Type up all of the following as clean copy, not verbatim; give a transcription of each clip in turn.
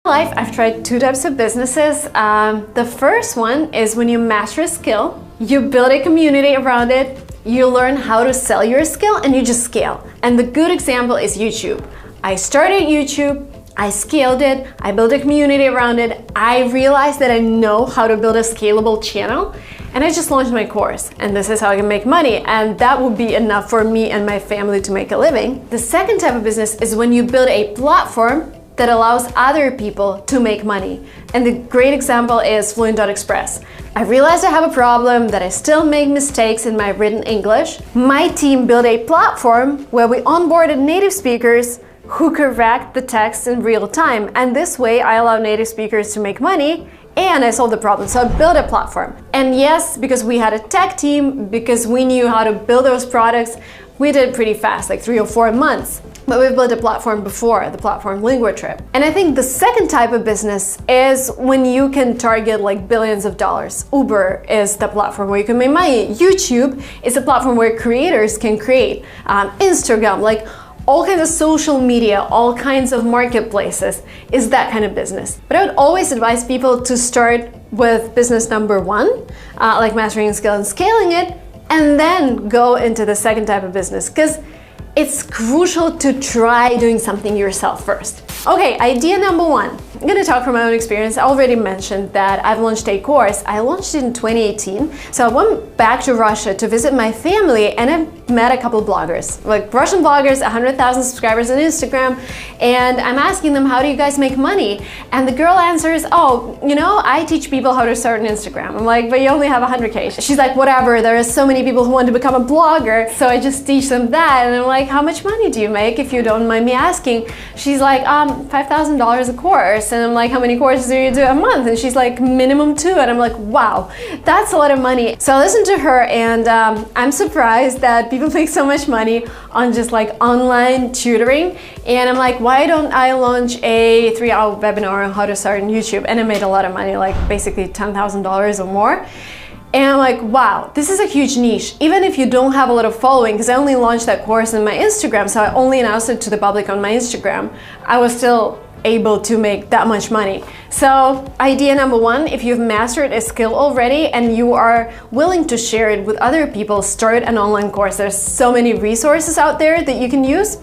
life, I've tried two types of businesses. The first one is when you master a skill, you build a community around it, you learn how to sell your skill, and you just scale. And the good example is YouTube. I started YouTube, I scaled it, I built a community around it, I realized that I know how to build a scalable channel, and I just launched my course, and this is how I can make money, and that would be enough for me and my family to make a living. The second type of business is when you build a platform that allows other people to make money. And the great example is Fluent.Express. I realized I have a problem, that I still make mistakes in my written English. My team built a platform where we onboarded native speakers who correct the text in real time. And this way I allow native speakers to make money and I solved the problem. So I built a platform. And yes, because we had a tech team, because we knew how to build those products, we did it pretty fast, like 3 or 4 months. But we've built a platform before, the platform LinguaTrip. And I think the second type of business is when you can target like billions of dollars. Uber is the platform where you can make money. YouTube is a platform where creators can create. Instagram, like all kinds of social media, all kinds of marketplaces is that kind of business. But I would always advise people to start with business number one, like mastering a skill and scaling it, and then go into the second type of business, because it's crucial to try doing something yourself first. Okay, idea number one. I'm gonna talk from my own experience. I already mentioned that I've launched a course. I launched it in 2018. So I went back to Russia to visit my family and I met a couple of bloggers, like Russian bloggers, 100,000 subscribers on Instagram. And I'm asking them, how do you guys make money? And the girl answers, oh, you know, I teach people how to start an Instagram. I'm like, but you only have 100K. She's like, whatever, there are so many people who want to become a blogger. So I just teach them that. And I'm like, how much money do you make, if you don't mind me asking? She's like, $5,000 a course. And I'm like, how many courses do you do a month? And she's like, minimum 2. And I'm like, wow, that's a lot of money. So I listened to her and I'm surprised that people make so much money on just like online tutoring. And I'm like, why don't I launch a 3-hour webinar on how to start on YouTube? And I made a lot of money, like basically $10,000 or more. And I'm like, wow, this is a huge niche. Even if you don't have a lot of following, because I only launched that course on my Instagram, so I only announced it to the public on my Instagram, I was still able to make that much money. So idea number one, if you've mastered a skill already and you are willing to share it with other people, start an online course. There's so many resources out there that you can use.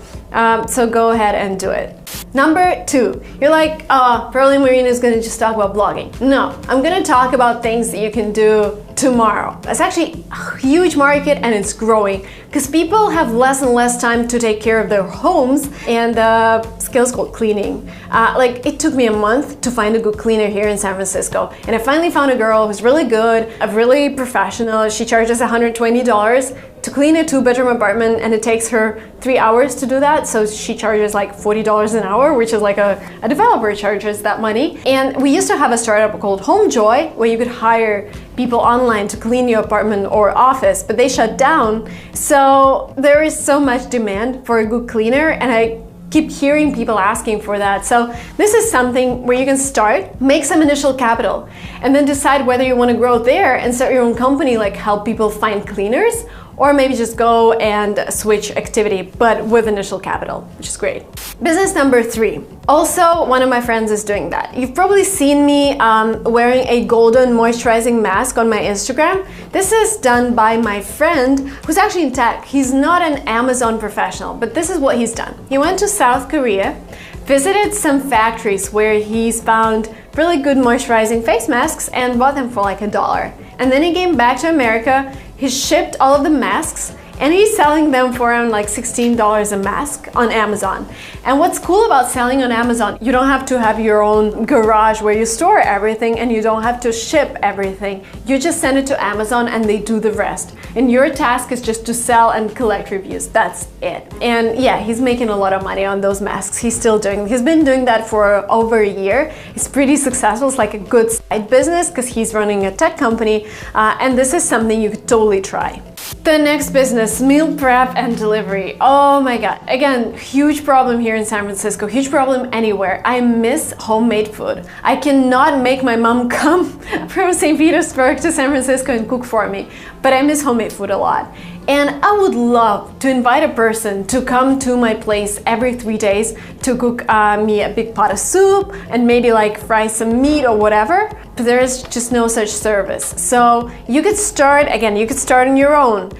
So go ahead and do it. Number two, you're like, probably Marina is going to just talk about blogging. No, I'm going to talk about things that you can do tomorrow. It's actually a huge market and it's growing because people have less and less time to take care of their homes, and the skill is called cleaning. Like it took me a month to find a good cleaner here in San Francisco, and I finally found a girl who's really good, really professional. She charges $120 to clean a 2-bedroom apartment, and it takes her 3 hours to do that. So she charges like $40 an hour, which is like a developer charges that money. And we used to have a startup called HomeJoy where you could hire people online to clean your apartment or office, but they shut down. So there is so much demand for a good cleaner, and I keep hearing people asking for that. So this is something where you can start, make some initial capital, and then decide whether you want to grow there and start your own company, like help people find cleaners, or maybe just go and switch activity, but with initial capital, which is great. Business number three. Also, one of my friends is doing that. You've probably seen me wearing a golden moisturizing mask on my Instagram. This is done by my friend who's actually in tech. He's not an Amazon professional, but this is what he's done. He went to South Korea, visited some factories where he's found really good moisturizing face masks and bought them for like $1. And then he came back to America. He shipped all of the masks and he's selling them for around like $16 a mask on Amazon. And what's cool about selling on Amazon, you don't have to have your own garage where you store everything, and you don't have to ship everything. You just send it to Amazon and they do the rest. And your task is just to sell and collect reviews. That's it. And yeah, he's making a lot of money on those masks. He's been doing that for over a year. It's pretty successful. It's like a good side business because he's running a tech company. And this is something you could totally try. The next business, meal prep and delivery. Oh my God. Again, huge problem here in San Francisco, huge problem anywhere. I miss homemade food. I cannot make my mom come from St. Petersburg to San Francisco and cook for me, but I miss homemade food a lot. And I would love to invite a person to come to my place every 3 days to cook me a big pot of soup and maybe like fry some meat or whatever. But there is just no such service. So you could start, again, you could start on your own,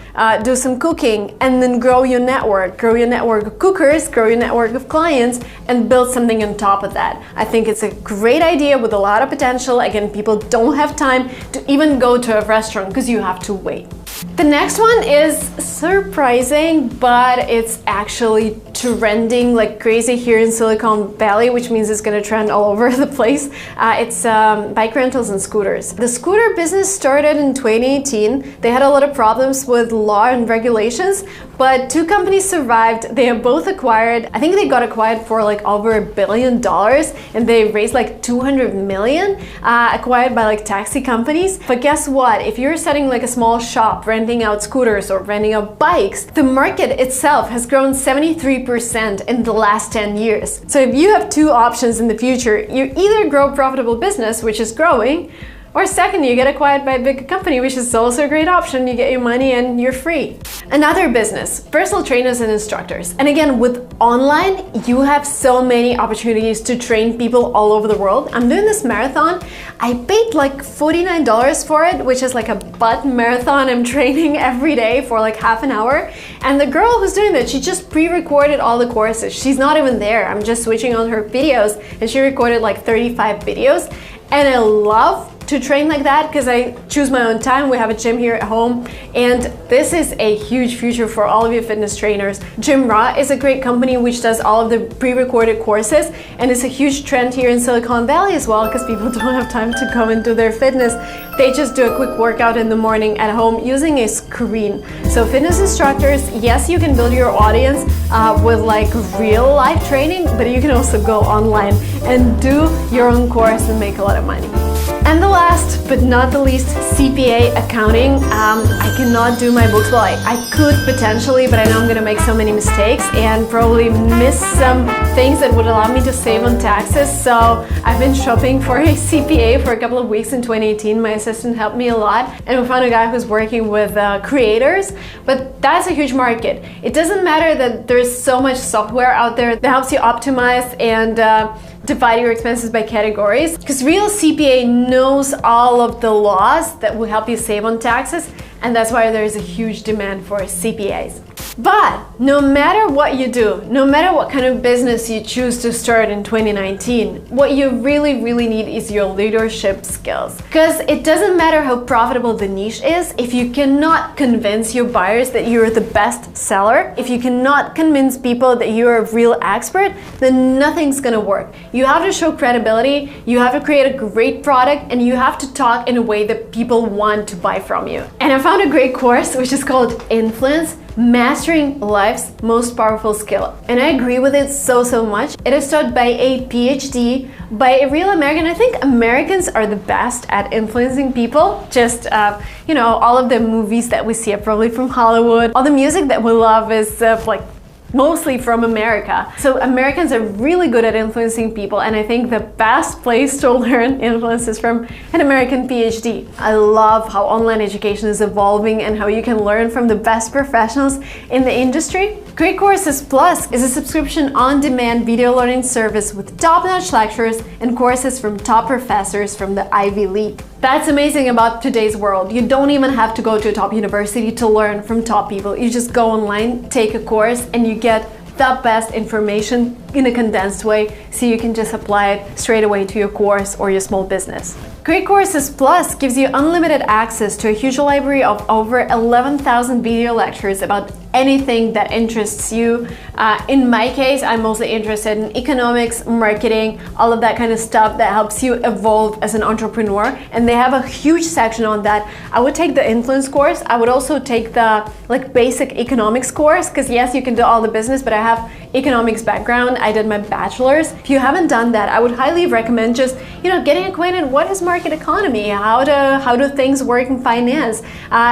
do some cooking, and then grow your network of cookers, grow your network of clients, and build something on top of that. I think it's a great idea with a lot of potential. Again, people don't have time to even go to a restaurant because you have to wait. The next one is surprising, but it's actually trending like crazy here in Silicon Valley, which means it's gonna trend all over the place. It's bike rentals and scooters. The scooter business started in 2018. They had a lot of problems with law and regulations, but 2 companies survived. They are both acquired. I think they got acquired for like over $1 billion, and they raised like 200 million, acquired by like taxi companies. But guess what? If you're setting like a small shop, renting out scooters or renting out bikes, the market itself has grown 73% in the last 10 years. So if you have 2 options in the future, you either grow a profitable business, which is growing, or second, you get acquired by a big company, which is also a great option. You get your money and you're free. Another business, personal trainers and instructors. And again, with online, you have so many opportunities to train people all over the world. I'm doing this marathon. I paid like $49 for it, which is like a butt marathon. I'm training every day for like half an hour. And the girl who's doing that, she just pre-recorded all the courses. She's not even there. I'm just switching on her videos, and she recorded like 35 videos. And I love to train like that because I choose my own time. We have a gym here at home, and this is a huge future for all of you fitness trainers. Gym Raw is a great company which does all of the pre-recorded courses, and it's a huge trend here in Silicon Valley as well because people don't have time to go and do their fitness. They just do a quick workout in the morning at home using a screen. So fitness instructors, yes, you can build your audience with like real life training, but you can also go online and do your own course and make a lot of money. And the last but not the least, CPA accounting. I cannot do my books. Well, I could potentially, but I know I'm gonna make so many mistakes and probably miss some things that would allow me to save on taxes. So I've been shopping for a CPA for a couple of weeks in 2018. My assistant helped me a lot, and we found a guy who's working with creators, but that's a huge market. It doesn't matter that there's so much software out there that helps you optimize and divide your expenses by categories, because real CPA knows all of the laws that will help you save on taxes, and that's why there is a huge demand for CPAs. But no matter what you do, no matter what kind of business you choose to start in 2019, what you really need is your leadership skills. Because it doesn't matter how profitable the niche is, if you cannot convince your buyers that you're the best seller, if you cannot convince people that you're a real expert, then nothing's gonna work. You have to show credibility, you have to create a great product, and you have to talk in a way that people want to buy from you. And I found a great course which is called Influence: Mastering Life's Most Powerful Skill. And I agree with it so much. It is taught by a PhD, by a real American. I think Americans are the best at influencing people. Just, you know, all of the movies that we see are probably from Hollywood. All the music that we love is like mostly from America. So Americans are really good at influencing people, and I think the best place to learn influence is from an American PhD. I love how online education is evolving and how you can learn from the best professionals in the industry. Great Courses Plus is a subscription on-demand video learning service with top-notch lectures and courses from top professors from the Ivy League. That's amazing about today's world. You don't even have to go to a top university to learn from top people. You just go online, take a course, and you get the best information in a condensed way, so you can just apply it straight away to your course or your small business. Great Courses Plus gives you unlimited access to a huge library of over 11,000 video lectures about anything that interests you. In my case, I'm mostly interested in economics, marketing, all of that kind of stuff that helps you evolve as an entrepreneur, and they have a huge section on that. I would take the influence course. I would also take the basic economics course, because yes, you can do all the business, but I have economics background. I did my bachelor's. If you haven't done that, I would highly recommend just, getting acquainted. What is market economy? How do things work in finance?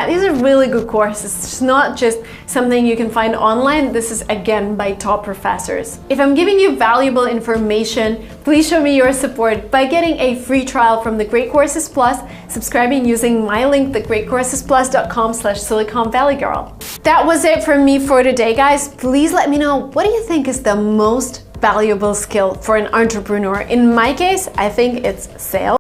These are really good courses. It's not just something you can find online. This is again by top professors. If I'm giving you valuable information, please show me your support by getting a free trial from the Great Courses Plus, subscribing using my link, thegreatcoursesplus.com/Silicon Valley Girl. That was it from me for today, guys. Please let me know, what do you think is the most valuable skill for an entrepreneur? In my case, I think it's sales.